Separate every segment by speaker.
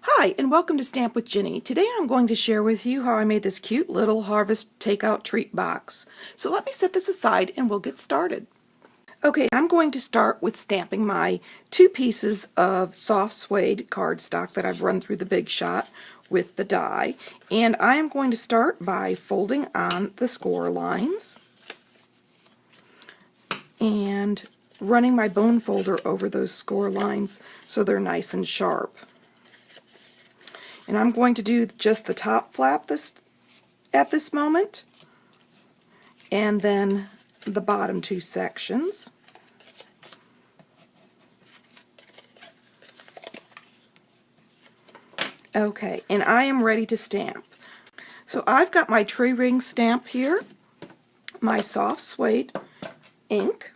Speaker 1: Hi, and welcome to Stamp with Jini. Today I'm going to share with you how I made this cute little Harvest Takeout Treat box. So let me set this aside and we'll get started. Okay, I'm going to start with stamping my 2 pieces of soft suede cardstock that I've run through the Big Shot with the die. And I am going to start by folding on the score lines and running my bone folder over those score lines so they're nice and sharp. And I'm going to do just the top flap at this moment, and then the bottom 2 sections. Okay, and I am ready to stamp. So I've got my tree ring stamp here, my soft suede ink,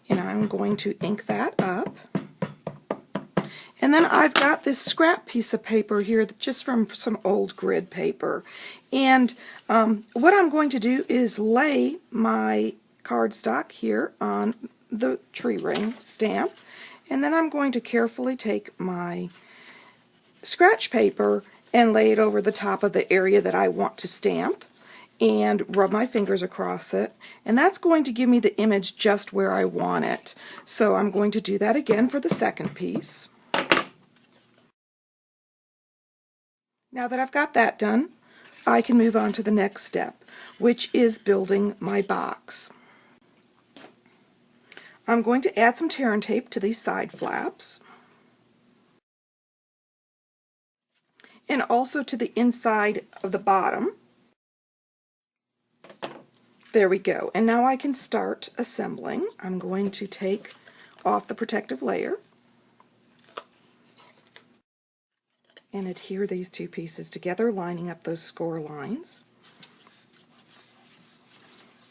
Speaker 1: and I'm going to ink that up. And then I've got this scrap piece of paper here, just from some old grid paper. And what I'm going to do is lay my cardstock here on the tree ring stamp. And then I'm going to carefully take my scratch paper and lay it over the top of the area that I want to stamp and rub my fingers across it. And that's going to give me the image just where I want it. So I'm going to do that again for the second piece. Now that I've got that done, I can move on to the next step, which is building my box. I'm going to add some tear and tape to these side flaps, and also to the inside of the bottom. There we go. And now I can start assembling. I'm going to take off the protective layer and adhere these 2 pieces together, lining up those score lines.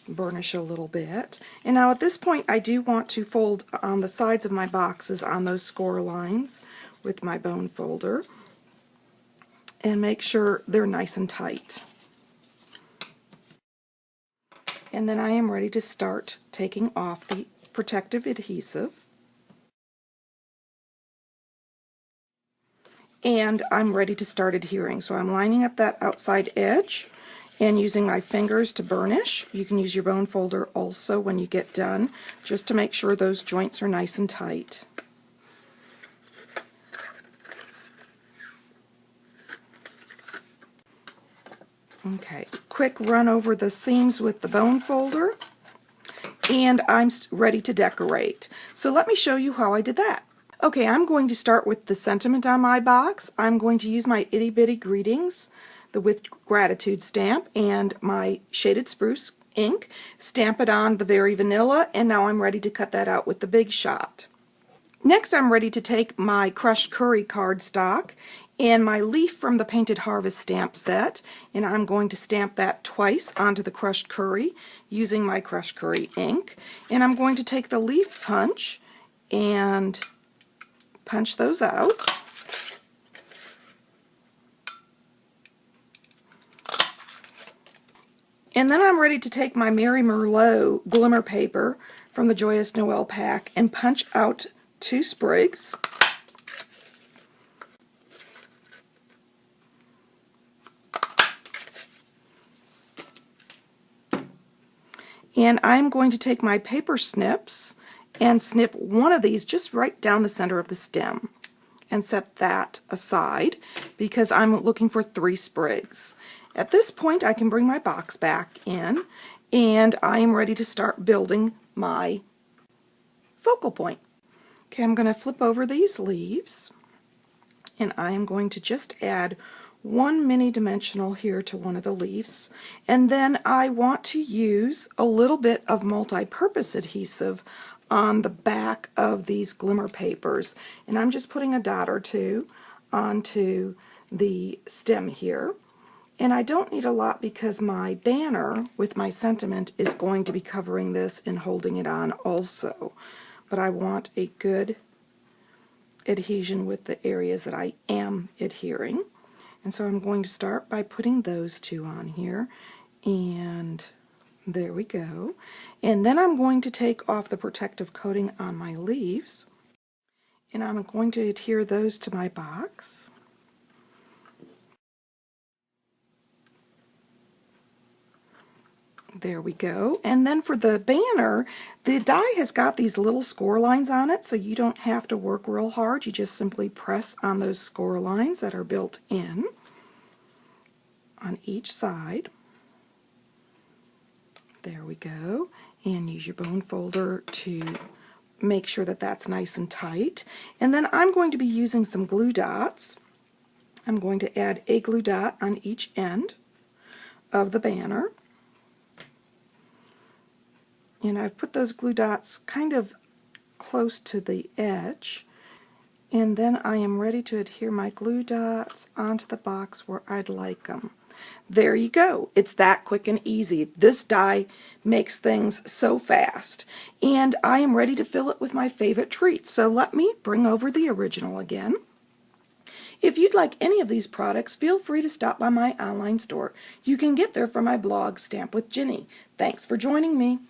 Speaker 1: Burnish a little bit. And now at this point I do want to fold on the sides of my boxes on those score lines with my bone folder and make sure they're nice and tight. And then I am ready to start taking off the protective adhesive. And I'm ready to start adhering. So I'm lining up that outside edge and using my fingers to burnish. You can use your bone folder also when you get done, just to make sure those joints are nice and tight. Okay, quick run over the seams with the bone folder, and I'm ready to decorate. So let me show you how I did that. Okay, I'm going to start with the sentiment on my box. I'm going to use my Itty Bitty Greetings, the With Gratitude stamp, and my Shaded Spruce ink, stamp it on the Very Vanilla, and now I'm ready to cut that out with the Big Shot. Next, I'm ready to take my Crushed Curry cardstock and my leaf from the Painted Harvest stamp set, and I'm going to stamp that twice onto the Crushed Curry using my Crushed Curry ink. And I'm going to take the leaf punch and punch those out. And then I'm ready to take my Mary Merlot glimmer paper from the Joyous Noel pack and punch out 2 sprigs. And I'm going to take my paper snips and snip one of these just right down the center of the stem and set that aside because I'm looking for 3 sprigs. At this point I can bring my box back in and I am ready to start building my focal point. Okay, I'm going to flip over these leaves and I am going to just add 1 mini dimensional here to one of the leaves, and then I want to use a little bit of multi-purpose adhesive on the back of these glimmer papers, and I'm just putting a dot or 2 onto the stem here. And I don't need a lot because my banner with my sentiment is going to be covering this and holding it on also, but I want a good adhesion with the areas that I am adhering. And so I'm going to start by putting those 2 on here, and there we go. And then I'm going to take off the protective coating on my leaves, And I'm going to adhere those to my box. There we go. And then for the banner, the die has got these little score lines on it, so you don't have to work real hard. You just simply press on those score lines that are built in on each side. There we go. And use your bone folder to make sure that that's nice and tight. And then I'm going to be using some glue dots. I'm going to add a glue dot on each end of the banner. And I've put those glue dots kind of close to the edge. And then I am ready to adhere my glue dots onto the box where I'd like them. There you go. It's that quick and easy. This die makes things so fast. And I am ready to fill it with my favorite treats. So let me bring over the original again. If you'd like any of these products, feel free to stop by my online store. You can get there from my blog, Stamp with Jini. Thanks for joining me.